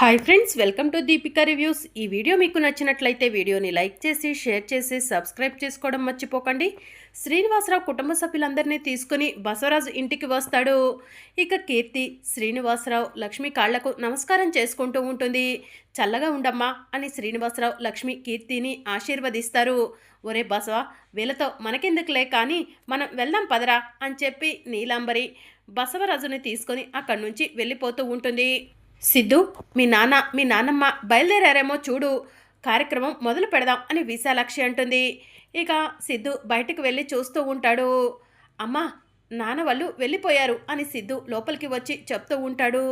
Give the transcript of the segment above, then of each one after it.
Hi friends, welcome to Deepika reviews. ఈ video మీకు నచ్చినట్లయితే వీడియోని లైక్ చేసి షేర్ చేసి సబ్స్క్రైబ్ చేసుకోవడం మర్చిపోకండి. శ్రీనివాసరావు కుటుంబ సభ్యులందరినీ తీసుకుని బసవరాజు ఇంటికి వస్తాడు. ఇక కీర్తి శ్రీనివాసరావు లక్ష్మి కాళ్లకు నమస్కారం చేసుకుంటూ ఉంటుంది. చల్లగా ఉండమ్మా అని శ్రీనివాసరావు లక్ష్మి కీర్తిని ఆశీర్వదిస్తారు. ఒరే బసవ, వీళ్ళతో మనకెందుకులే కానీ మనం వెళ్దాం పదరా అని చెప్పి నీలాంబరి బసవరాజుని తీసుకొని అక్కడి నుంచి వెళ్ళిపోతూ ఉంటుంది. సిద్ధు, మీ నాన్నమ్మ బయలుదేరారేమో చూడు, కార్యక్రమం మొదలు పెడదాం అని విశాలాక్షి అంటుంది. ఇక సిద్ధు బయటకు వెళ్ళి చూస్తూ ఉంటాడు. అమ్మా, నాన్న వాళ్ళు వెళ్ళిపోయారు అని సిద్ధు లోపలికి వచ్చి చెప్తూ ఉంటాడు.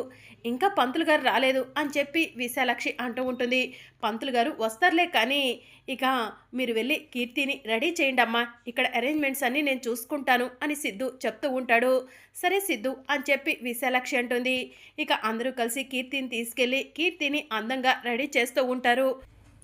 ఇంకా పంతులు గారు రాలేదు అని చెప్పి విశాలాక్షి అంటూ ఉంటుంది. పంతులు గారు వస్తారులే కానీ ఇక మీరు వెళ్ళి కీర్తిని రెడీ చేయండి అమ్మా, ఇక్కడ అరేంజ్మెంట్స్ అన్నీ నేను చూసుకుంటాను అని సిద్ధు చెప్తూ ఉంటాడు. సరే సిద్ధు అని చెప్పి విశాలాక్షి అంటుంది. ఇక అందరూ కలిసి కీర్తిని తీసుకెళ్ళి కీర్తిని అందంగా రెడీ చేస్తూ ఉంటారు.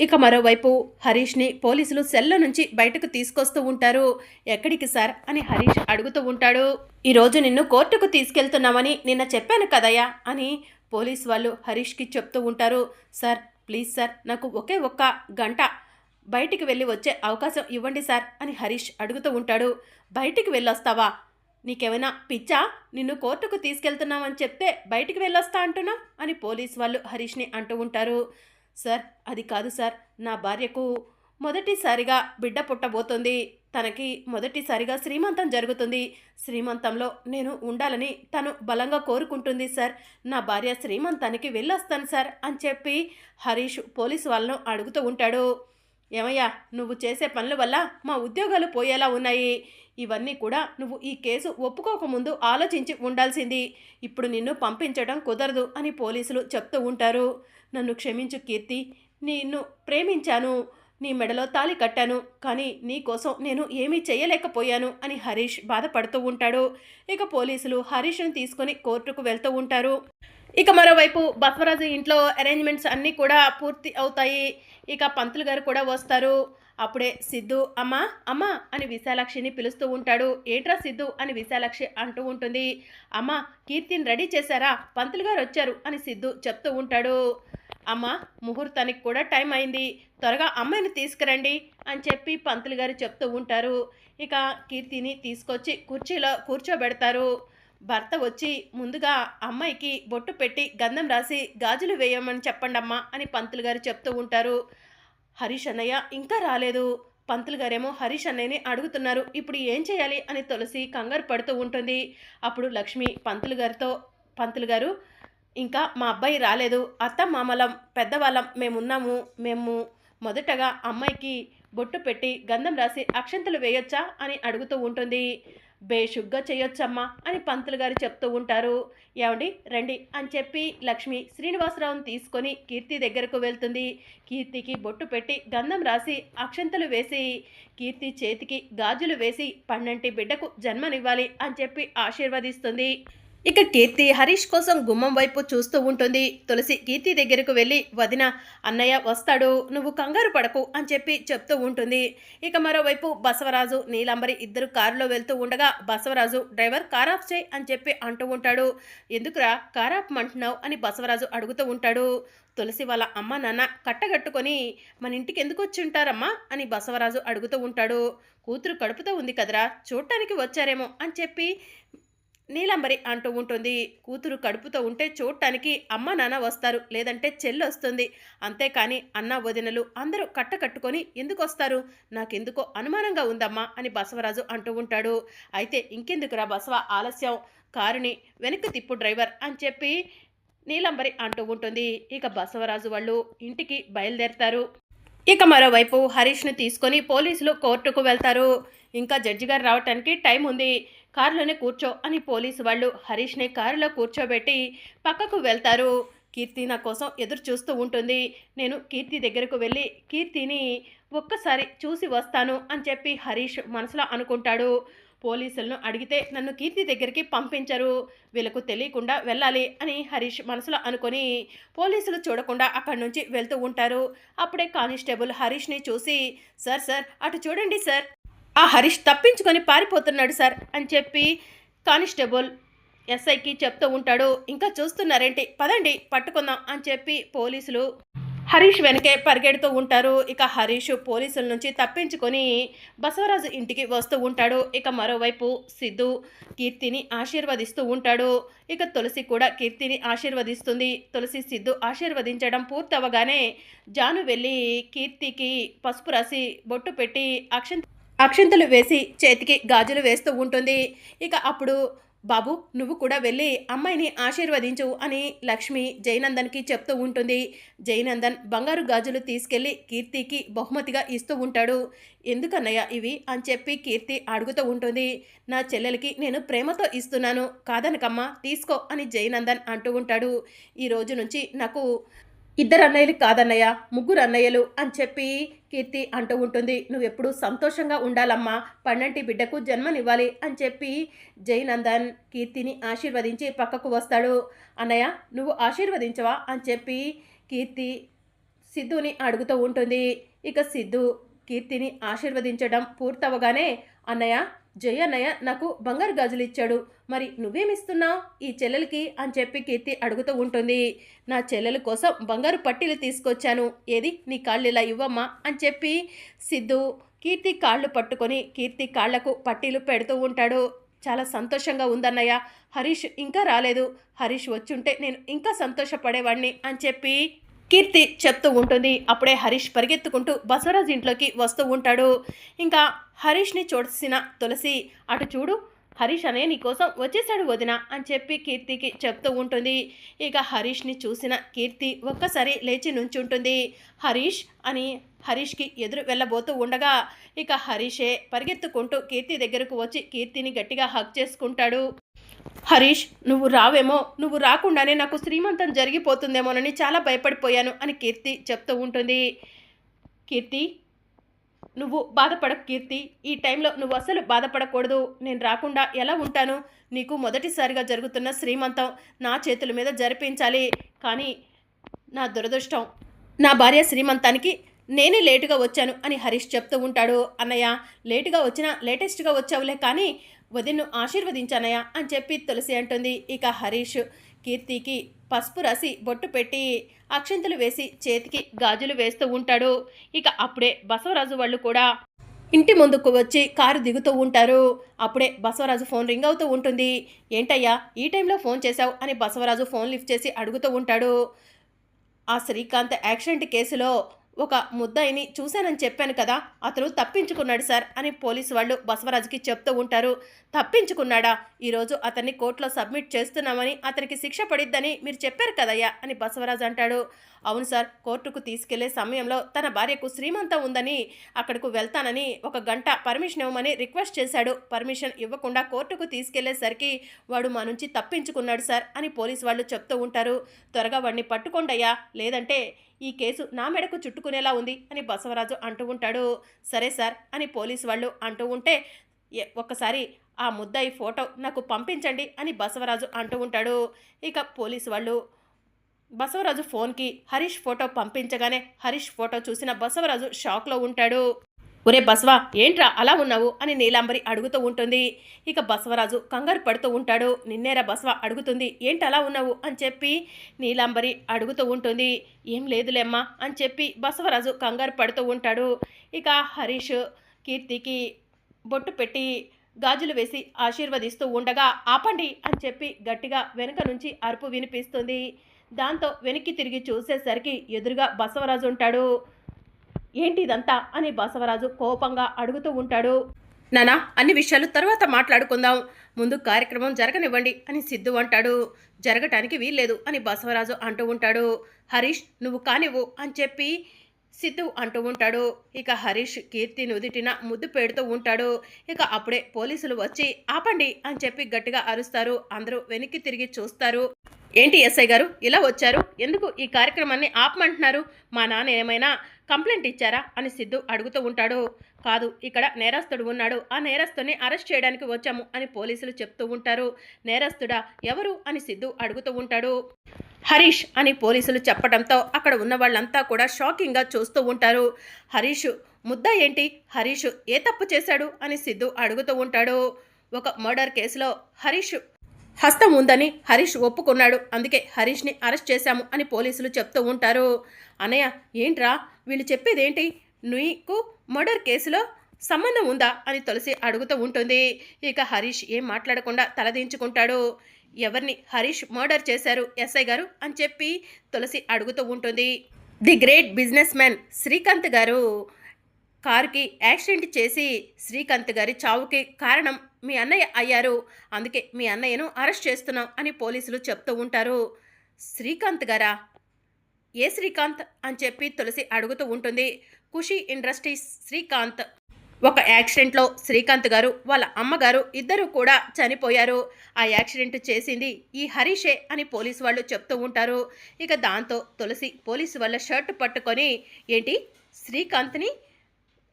ఇక మరోవైపు హరీష్ని పోలీసులు సెల్లో నుంచి బయటకు తీసుకొస్తూ ఉంటారు. ఎక్కడికి సార్ అని హరీష్ అడుగుతూ ఉంటాడు. ఈరోజు నిన్ను కోర్టుకు తీసుకెళ్తున్నామని నిన్న చెప్పాను కదయ్యా అని పోలీస్ వాళ్ళు హరీష్కి చెప్తూ ఉంటారు. సార్ ప్లీజ్ సార్, నాకు ఒకే ఒక్క గంట బయటికి వెళ్ళి వచ్చే అవకాశం ఇవ్వండి సార్ అని హరీష్ అడుగుతూ ఉంటాడు. బయటికి వెళ్ళొస్తావా? నీకేమైనా పిచ్చా? నిన్ను కోర్టుకు తీసుకెళ్తున్నామని చెప్తే బయటికి వెళ్ళొస్తా అంటున్నా అని పోలీస్ వాళ్ళు హరీష్ని అంటూ ఉంటారు. సార్ అది కాదు సార్, నా భార్యకు మొదటిసారిగా బిడ్డ పుట్టబోతుంది. తనకి మొదటిసారిగా శ్రీమంతం జరుగుతుంది. శ్రీమంతంలో నేను ఉండాలని తను బలంగా కోరుకుంటుంది సార్. నా భార్య శ్రీమంతానికి వెళ్ళొస్తాను సార్ అని చెప్పి హరీష్ పోలీసు వాళ్ళను అడుగుతూ ఉంటాడు. ఏమయ్యా, నువ్వు చేసే పనుల వల్ల మా ఉద్యోగాలు పోయేలా ఉన్నాయి. ఇవన్నీ కూడా నువ్వు ఈ కేసు ఒప్పుకోకముందు ఆలోచించి ఉండాల్సింది. ఇప్పుడు నిన్ను పంపించడం కుదరదు అని పోలీసులు చెప్తూ ఉంటారు. నన్ను క్షమించు కీర్తి, నిన్ను ప్రేమించాను, నీ మెడలో తాళి కట్టాను, కానీ నీ కోసం నేను ఏమీ చేయలేకపోయాను అని హరీష్ బాధపడుతూ ఉంటాడు. ఇక పోలీసులు హరీష్ని తీసుకొని కోర్టుకు వెళ్తూ ఉంటారు. ఇక మరోవైపు బసవరాజు ఇంట్లో అరేంజ్మెంట్స్ అన్నీ కూడా పూర్తి అవుతాయి. ఇక పంతులు గారు కూడా వస్తారు. అప్పుడే సిద్ధు అమ్మా అమ్మా అని విశాలాక్షిని పిలుస్తూ ఉంటాడు. ఏంట్రా సిద్ధు అని విశాలాక్షి అంటూ ఉంటుంది. అమ్మా, కీర్తిని రెడీ చేశారా? పంతులు గారు వచ్చారు అని సిద్ధు చెప్తూ ఉంటాడు. అమ్మ, ముహూర్తానికి కూడా టైం అయింది, త్వరగా అమ్మాయిని తీసుకురండి అని చెప్పి పంతులు గారు చెప్తూ ఉంటారు. ఇక కీర్తిని తీసుకొచ్చి కుర్చీలో కూర్చోబెడతారు. భర్త వచ్చి ముందుగా అమ్మాయికి బొట్టు పెట్టి గంధం రాసి గాజులు వేయమని చెప్పండమ్మా అని పంతులు గారు చెప్తూ ఉంటారు. హరీష్ అన్నయ్య ఇంకా రాలేదు. పంతులు గారేమో హరీష్ అన్నయ్యని అడుగుతున్నారు. ఇప్పుడు ఏం చేయాలి అని తులసి కంగారు పడుతూ ఉంటుంది. అప్పుడు లక్ష్మి పంతులు గారు, ఇంకా మా అబ్బాయి రాలేదు, అత్త మామలం పెద్దవాళ్ళం మేమున్నాము, మేము మొదటగా అమ్మాయికి బొట్టు పెట్టి గంధం రాసి అక్షంతలు వేయొచ్చా అని అడుగుతూ ఉంటుంది. బేషుగ్గా చేయొచ్చమ్మా అని పంతులు గారు చెప్తూ ఉంటారు. ఏమండి రండి అని చెప్పి లక్ష్మి శ్రీనివాసరావుని తీసుకొని కీర్తి దగ్గరకు వెళ్తుంది. కీర్తికి బొట్టు పెట్టి గంధం రాసి అక్షంతలు వేసి కీర్తి చేతికి గాజులు వేసి పన్నంటి బిడ్డకు జన్మనివ్వాలి అని చెప్పి ఆశీర్వదిస్తుంది. ఇక కీర్తి హరీష్ కోసం గుమ్మం వైపు చూస్తూ ఉంటుంది. తులసి కీర్తి దగ్గరకు వెళ్ళి, వదిన, అన్నయ్య వస్తాడు, నువ్వు కంగారు పడకు అని చెప్పి చెప్తూ ఉంటుంది. ఇక మరోవైపు బసవరాజు నీలాంబరి ఇద్దరు కారులో వెళ్తూ ఉండగా బసవరాజు డ్రైవర్ కార్ ఆఫ్ చేయి అని చెప్పి అంటూ ఉంటాడు. ఎందుకురా కార్ ఆఫ్మంటున్నావు అని బసవరాజు అడుగుతూ ఉంటాడు. తులసి వాళ్ళ అమ్మ నాన్న కట్టగట్టుకొని మన ఇంటికి ఎందుకు వచ్చి ఉంటారమ్మా అని బసవరాజు అడుగుతూ ఉంటాడు. కూతురు కడుపుతో ఉంది కదరా, చూడటానికి వచ్చారేమో అని చెప్పి నీలాంబరి అంటూ ఉంటుంది. కూతురు కడుపుతో ఉంటే చూడటానికి అమ్మ నాన్న వస్తారు, లేదంటే చెల్లి వస్తుంది, అంతేకాని అన్న వదినలు అందరూ కట్టుకొని ఎందుకు వస్తారు? నాకెందుకో అనుమానంగా ఉందమ్మా అని బసవరాజు అంటూ ఉంటాడు. అయితే ఇంకెందుకురా బసవ ఆలస్యం, కారుని వెనక్కి తిప్పు డ్రైవర్ అని చెప్పి నీలాంబరి అంటూ ఉంటుంది. ఇక బసవరాజు వాళ్ళు ఇంటికి బయలుదేరతారు. ఇక మరోవైపు హరీష్ని తీసుకొని పోలీసులు కోర్టుకు వెళ్తారు. ఇంకా జడ్జి గారు రావటానికి టైం ఉంది, కారులోనే కూర్చో అని పోలీసు వాళ్ళు హరీష్ని కారులో కూర్చోబెట్టి పక్కకు వెళ్తారు. కీర్తి నా కోసం ఎదురు చూస్తూ ఉంటుంది. నేను కీర్తి దగ్గరకు వెళ్ళి కీర్తిని ఒక్కసారి చూసి వస్తాను అని చెప్పి హరీష్ మనసులో అనుకుంటాడు. పోలీసులను అడిగితే నన్ను కీర్తి దగ్గరికి పంపించరు, వీళ్ళకు తెలియకుండా వెళ్ళాలి అని హరీష్ మనసులో అనుకొని పోలీసులు చూడకుండా అక్కడి నుంచి వెళ్తూ ఉంటారు. అప్పుడే కానిస్టేబుల్ హరీష్ని చూసి, సార్ సార్ అటు చూడండి సార్, ఆ హరీష్ తప్పించుకొని పారిపోతున్నాడు సార్ అని చెప్పి కానిస్టేబుల్ ఎస్ఐకి చెప్తూ ఉంటాడు. ఇంకా చూస్తున్నారేంటి, పదండి పట్టుకుందాం అని చెప్పి పోలీసులు హరీష్ వెనకే పరిగెడుతూ ఉంటారు. ఇక హరీష్ పోలీసుల నుంచి తప్పించుకొని బసవరాజు ఇంటికి వస్తూ ఉంటాడు. ఇక మరోవైపు సిద్ధు కీర్తిని ఆశీర్వదిస్తూ ఉంటాడు. ఇక తులసి కూడా కీర్తిని ఆశీర్వదిస్తుంది. తులసి సిద్ధు ఆశీర్వదించడం పూర్తవగానే జాను వెళ్ళి కీర్తికి పసుపు రాసి బొట్టు పెట్టి అక్షింతలు వేసి చేతికి గాజులు వేస్తూ ఉంటుంది. ఇక అప్పుడు బాబు నువ్వు కూడా వెళ్ళి అమ్మాయిని ఆశీర్వదించు అని లక్ష్మి జయనందన్కి చెప్తూ ఉంటుంది. జయనందన్ బంగారు గాజులు తీసుకెళ్లి కీర్తికి బహుమతిగా ఇస్తూ ఉంటాడు. ఎందుకన్నయ్య ఇవి అని చెప్పి కీర్తి అడుగుతూ ఉంటుంది. నా చెల్లెలకి నేను ప్రేమతో ఇస్తున్నాను, కాదనకమ్మా, తీసుకో అని జయనందన్ అంటూ ఉంటాడు. ఈ రోజు నుంచి నాకు ఇద్దరు అన్నయ్యలు కాదన్నయ్య, ముగ్గురు అన్నయ్యలు అని చెప్పి కీర్తి అంటూ ఉంటుంది. నువ్వెప్పుడు సంతోషంగా ఉండాలమ్మా, పన్నంటి బిడ్డకు జన్మనివ్వాలి అని చెప్పి జయనందన్ కీర్తిని ఆశీర్వదించి పక్కకు వస్తాడు. అన్నయ్య నువ్వు ఆశీర్వదించవా అని చెప్పి కీర్తి సిద్ధుని అడుగుతూ ఉంటుంది. ఇక సిద్ధు కీర్తిని ఆశీర్వదించడం పూర్తవగానే అన్నయ్య జయన్నయ్య నాకు బంగారు గాజులు ఇచ్చాడు, మరి నువ్వేమిస్తున్నావు ఈ చెల్లెలకి అని చెప్పి కీర్తి అడుగుతూ ఉంటుంది. నా చెల్లెల కోసం బంగారు పట్టీలు తీసుకొచ్చాను, ఏది నీ కాళ్ళు ఇలా ఇవ్వమ్మా అని చెప్పి సిద్ధు కీర్తి కాళ్ళు పట్టుకొని కీర్తి కాళ్లకు పట్టీలు పెడుతూ ఉంటాడు. చాలా సంతోషంగా ఉందన్నయ్య, హరీష్ ఇంకా రాలేదు, హరీష్ వచ్చుంటే నేను ఇంకా సంతోషపడేవాడిని అని చెప్పి కీర్తి చెప్తూ ఉంటుంది. అప్పుడే హరీష్ పరిగెత్తుకుంటూ బసవరాజు ఇంట్లోకి వస్తూ ఉంటాడు. ఇంకా హరీష్ని చూసిన తులసి అటు చూడు, హరీష్ అనే నీకోసం వచ్చేసాడు వదిన అని చెప్పి కీర్తికి చెప్తూ ఉంటుంది. ఇక హరీష్ని చూసిన కీర్తి ఒక్కసారి లేచి నుంచుంటుంది. హరీష్ అని హరీష్కి ఎదురు వెళ్ళబోతూ ఉండగా ఇక హరీషే పరిగెత్తుకుంటూ కీర్తి దగ్గరకు వచ్చి కీర్తిని గట్టిగా హగ్ చేసుకుంటాడు. హరీష్ నువ్వు రావేమో, నువ్వు రాకుండానే నాకు శ్రీమంతం జరిగిపోతుందేమోనని చాలా భయపడిపోయాను అని కీర్తి చెప్తూ ఉంటుంది. కీర్తి నువ్వు బాధపడకు కీర్తి, ఈ టైంలో నువ్వు అసలు బాధపడకూడదు, నేను రాకుండా ఎలా ఉంటాను, నీకు మొదటిసారిగా జరుగుతున్న శ్రీమంతం నా చేతుల మీద జరిపించాలి, కానీ నా దురదృష్టం నా భార్య శ్రీమంతానికి నేనే లేటుగా వచ్చాను అని హరీష్ చెప్తూ ఉంటాడు. అన్నయ్య లేటుగా వచ్చినా లేటెస్ట్గా వచ్చావులే, కానీ వదిన్ను ఆశీర్వదించానయ్య అని చెప్పి తులసి అంటుంది. ఇక హరీష్ కీర్తికి పసుపు రాసి బొట్టు పెట్టి అక్షింతలు వేసి చేతికి గాజులు వేస్తూ ఉంటాడు. ఇక అప్పుడే బసవరాజు వాళ్ళు కూడా ఇంటి ముందుకు వచ్చి కారు దిగుతూ ఉంటారు. అప్పుడే బసవరాజు ఫోన్ రింగ్ అవుతూ ఉంటుంది. ఏంటయ్యా ఈ టైంలో ఫోన్ చేశావు అని బసవరాజు ఫోన్ లిఫ్ట్ చేసి అడుగుతూ ఉంటాడు. ఆ శ్రీకాంత్ యాక్సిడెంట్ కేసులో ఒక ముద్దాయిని చూశానని చెప్పాను కదా, అతను తప్పించుకున్నాడు సార్ అని పోలీసు వాళ్ళు బసవరాజుకి చెప్తూ ఉంటారు. తప్పించుకున్నాడా? ఈరోజు అతన్ని కోర్టులో సబ్మిట్ చేస్తున్నామని, అతనికి శిక్ష పడిద్దని మీరు చెప్పారు కదయ్యా అని బసవరాజు అంటాడు. అవును సార్, కోర్టుకు తీసుకెళ్లే సమయంలో తన భార్యకు శ్రీమంతం ఉందని అక్కడకు వెళ్తానని 1 గంట పర్మిషన్ ఇవ్వమని రిక్వెస్ట్ చేశాడు. పర్మిషన్ ఇవ్వకుండా కోర్టుకు తీసుకెళ్లేసరికి వాడు మా నుంచి తప్పించుకున్నాడు సార్ అని పోలీసు వాళ్ళు చెప్తూ ఉంటారు. త్వరగా వాడిని పట్టుకోండయ్యా, లేదంటే ఈ కేసు నా మెడకు చుట్టుకునేలా ఉంది అని బసవరాజు అంటూ ఉంటాడు. సరే సార్ అని పోలీసు వాళ్ళు అంటూ ఉంటే ఒక్కసారి ఆ ముద్దాయి ఫోటో నాకు పంపించండి అని బసవరాజు అంటూ ఉంటాడు. ఇక పోలీసు వాళ్ళు బసవరాజు ఫోన్కి హరీష్ ఫోటో పంపించగానే హరీష్ ఫోటో చూసిన బసవరాజు షాక్లో ఉంటాడు. ఒరే బసవా ఏంట్రా అలా ఉన్నావు అని నీలాంబరి అడుగుతూ ఉంటుంది. ఇక బసవరాజు కంగారు పడుతూ ఉంటాడు. నిన్నేరా బసవ అడుగుతుంది, ఏంటి అలా ఉన్నావు అని చెప్పి నీలాంబరి అడుగుతూ ఉంటుంది. ఏం లేదులేమ్మా అని చెప్పి బసవరాజు కంగారు పడుతూ ఉంటాడు. ఇక హరీష్ కీర్తికి బొట్టు పెట్టి గాజులు వేసి ఆశీర్వదిస్తూ ఉండగా ఆపండి అని చెప్పి గట్టిగా వెనుక నుంచి అరుపు వినిపిస్తుంది. దాంతో వెనక్కి తిరిగి చూసేసరికి ఎదురుగా బసవరాజు ఉంటాడు. ఏంటి ఇదంతా అని బసవరాజు కోపంగా అడుగుతూ ఉంటాడు. నానా అన్ని విషయాలు తర్వాత మాట్లాడుకుందాం, ముందు కార్యక్రమం జరగనివ్వండి అని సిద్ధు అంటాడు. జరగటానికి వీల్లేదు అని బసవరాజు అంటూ ఉంటాడు. హరీష్ నువ్వు కానివ్వు అని చెప్పి సిద్ధు అంటూ ఉంటాడు. ఇక హరీష్ కీర్తి నుదిటిన ముద్దు పెడుతూ ఉంటాడు. ఇక అప్పుడే పోలీసులు వచ్చి ఆపండి అని చెప్పి గట్టిగా అరుస్తారు. అందరూ వెనక్కి తిరిగి చూస్తారు. ఏంటి ఎస్ఐ గారు ఇలా వచ్చారు, ఎందుకు ఈ కార్యక్రమాన్ని ఆపమంటున్నారు, మా నాన్న ఏమైనా కంప్లైంట్ ఇచ్చారా అని సిద్ధు అడుగుతూ ఉంటాడు. కాదు, ఇక్కడ నేరస్తుడు ఉన్నాడు, ఆ నేరస్తుని అరెస్ట్ చేయడానికి వచ్చాము అని పోలీసులు చెప్తూ ఉంటారు. నేరస్తుడా ఎవరు అని సిద్ధు అడుగుతూ ఉంటాడు. హరీష్ అని పోలీసులు చెప్పడంతో అక్కడ ఉన్న వాళ్ళంతా కూడా షాకింగ్గా చూస్తూ ఉంటారు. హరీష్ ముద్దా ఏంటి, హరీష్ ఏ తప్పు చేశాడు అని సిద్ధు అడుగుతూ ఉంటాడు. ఒక మర్డర్ కేసులో హరీష్ హస్తం ఉందని హరీష్ ఒప్పుకున్నాడు. అందుకే హరీష్ని అరెస్ట్ చేశాము అని పోలీసులు చెప్తూ ఉంటారు. అన్నయ్య ఏంట్రా వీళ్ళు చెప్పేదేంటి? నీకు మర్డర్ కేసులో సంబంధం ఉందా అని తులసి అడుగుతూ ఉంటుంది. ఇక హరీష్ ఏం మాట్లాడకుండా తలదించుకుంటాడు. ఎవరిని హరీష్ మర్డర్ చేశారు ఎస్ఐ గారు అని చెప్పి తులసి అడుగుతూ ఉంటుంది. The great business man Srikanth గారు కారుకి యాక్సిడెంట్ చేసి శ్రీకాంత్ గారి చావుకి కారణం మీ అన్నయ్య అయ్యారు. అందుకే మీ అన్నయ్యను అరెస్ట్ చేస్తున్నాం అని పోలీసులు చెప్తూ ఉంటారు. శ్రీకాంత్ గారా? ఏ శ్రీకాంత్ అని చెప్పి తులసి అడుగుతూ ఉంటుంది. ఖుషి ఇండస్ట్రీస్ శ్రీకాంత్. ఒక యాక్సిడెంట్లో శ్రీకాంత్ గారు వాళ్ళ అమ్మగారు ఇద్దరు కూడా చనిపోయారు. ఆ యాక్సిడెంట్ చేసింది ఈ హరీషే అని పోలీసు వాళ్ళు చెప్తూ ఉంటారు. ఇక దాంతో తులసి పోలీసు వాళ్ళ షర్ట్ పట్టుకొని ఏంటి శ్రీకాంత్ని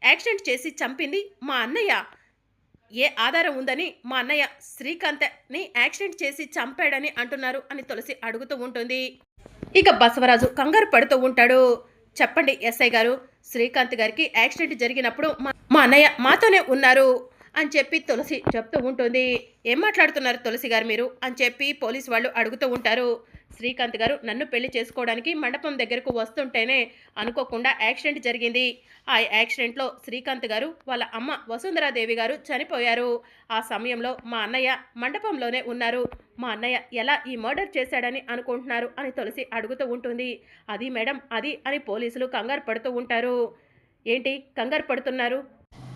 యాక్సిడెంట్ చేసి చంపింది మా అన్నయ్య? ఏ ఆధారం ఉందని మా అన్నయ్య శ్రీకాంత్ని యాక్సిడెంట్ చేసి చంపాడని అంటున్నారు అని తులసి అడుగుతూ ఉంటుంది. ఇక బసవరాజు కంగారు పడుతూ ఉంటాడు. చెప్పండి ఎస్ఐ గారు, శ్రీకాంత్ గారికి యాక్సిడెంట్ జరిగినప్పుడు మా అన్నయ్య మాతోనే ఉన్నారు అని చెప్పి తులసి చెప్తూ ఉంటుంది. ఏం మాట్లాడుతున్నారు తులసి గారు మీరు అని చెప్పి పోలీసు వాళ్ళు అడుగుతూ ఉంటారు. శ్రీకాంత్ గారు నన్ను పెళ్లి చేసుకోవడానికి మండపం దగ్గరకు వస్తుంటేనే అనుకోకుండా యాక్సిడెంట్ జరిగింది. ఆ యాక్సిడెంట్లో శ్రీకాంత్ గారు వాళ్ళ అమ్మ వసుంధరాదేవి గారు చనిపోయారు. ఆ సమయంలో మా అన్నయ్య మండపంలోనే ఉన్నారు. మా అన్నయ్య ఎలా ఈ మర్డర్ చేశాడని అనుకుంటున్నారు అని తులసి అడుగుతూ ఉంటుంది. అది మేడం అది అని పోలీసులు కంగారు పడుతూ ఉంటారు. ఏంటి కంగారు పడుతున్నారు?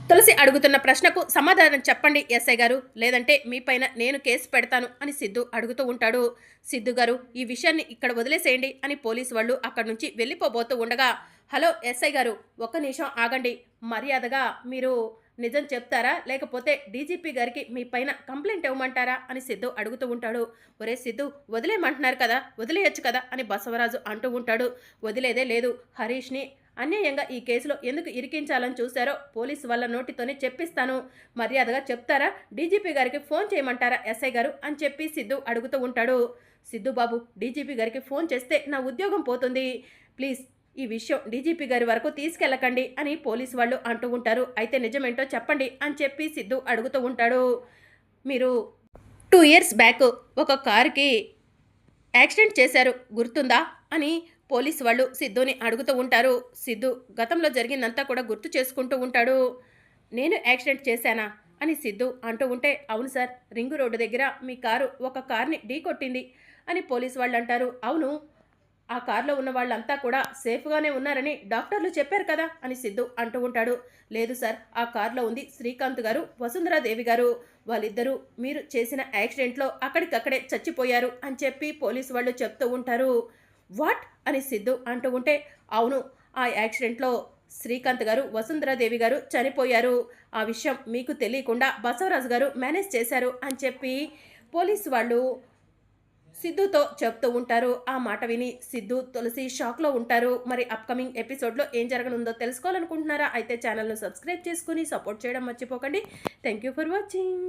తులసి అడుగుతున్న ప్రశ్నకు సమాధానం చెప్పండి ఎస్ఐ గారు, లేదంటే మీపైన నేను కేసు పెడతాను అని సిద్ధు అడుగుతూ ఉంటాడు. సిద్ధు గారు ఈ విషయాన్ని ఇక్కడ వదిలేసేయండి అని పోలీసు వాళ్ళు అక్కడి నుంచి వెళ్ళిపోబోతూ ఉండగా, హలో ఎస్ఐ గారు ఒక్క నిమిషం ఆగండి, మర్యాదగా మీరు నిజం చెప్తారా లేకపోతే డీజీపీ గారికి మీ పైన కంప్లైంట్ ఇవ్వమంటారా అని సిద్ధు అడుగుతూ ఉంటాడు. ఒరే సిద్ధు వదిలేయమంటున్నారు కదా, వదిలేయచ్చు కదా అని బసవరాజు అంటూ ఉంటాడు. వదిలేదే లేదు, హరీష్ని అన్యాయంగా ఈ కేసులో ఎందుకు ఇరికించాలని చూశారో పోలీసు వాళ్ళ నోటితోనే చెప్పిస్తాను, మర్యాదగా చెప్తారా డీజీపీ గారికి ఫోన్ చేయమంటారా ఎస్ఐ గారు అని చెప్పి సిద్ధు అడుగుతూ ఉంటాడు. సిద్ధు బాబు డీజీపీ గారికి ఫోన్ చేస్తే నా ఉద్యోగం పోతుంది, ప్లీజ్ ఈ విషయం డీజీపీ గారి వరకు తీసుకెళ్ళకండి అని పోలీసు వాళ్ళు అంటూ ఉంటారు. అయితే నిజమేంటో చెప్పండి అని చెప్పి సిద్ధు అడుగుతూ ఉంటాడు. మీరు 2 years బ్యాక్ ఒక కారుకి యాక్సిడెంట్ చేశారు గుర్తుందా అని పోలీసు వాళ్ళు సిద్ధుని అడుగుతూ ఉంటారు. సిద్ధు గతంలో జరిగిందంతా కూడా గుర్తు చేసుకుంటూ ఉంటాడు. నేను యాక్సిడెంట్ చేశానా అని సిద్ధు అంటూ ఉంటే, అవును సార్, రింగు రోడ్డు దగ్గర మీ కారు ఒక కార్ని ఢీకొట్టింది అని పోలీసు వాళ్ళు అంటారు. అవును, ఆ కారులో ఉన్న వాళ్ళంతా కూడా సేఫ్గానే ఉన్నారని డాక్టర్లు చెప్పారు కదా అని సిద్ధు అంటూ ఉంటాడు. లేదు సార్, ఆ కారులో ఉంది శ్రీకాంత్ గారు, వసుంధరాదేవి గారు, వాళ్ళిద్దరూ మీరు చేసిన యాక్సిడెంట్లో అక్కడికక్కడే చచ్చిపోయారు అని చెప్పి పోలీసు వాళ్ళు చెప్తూ ఉంటారు. వాట్ అని సిద్ధు అంటూ ఉంటే, అవును, ఆ యాక్సిడెంట్లో శ్రీకాంత్ గారు, వసుంధరాదేవి గారు చనిపోయారు. ఆ విషయం మీకు తెలియకుండా బసవరాజు గారు మేనేజ్ చేశారు అని చెప్పి పోలీసు వాళ్ళు సిద్ధుతో చెప్తూ ఉంటారు. ఆ మాట విని సిద్ధు తులసి షాక్లో ఉంటారు. మరి అప్కమింగ్ ఎపిసోడ్లో ఏం జరగనుందో తెలుసుకోవాలనుకుంటున్నారా? అయితే ఛానల్ను సబ్స్క్రైబ్ చేసుకుని సపోర్ట్ చేయడం మర్చిపోకండి. Thank you for watching.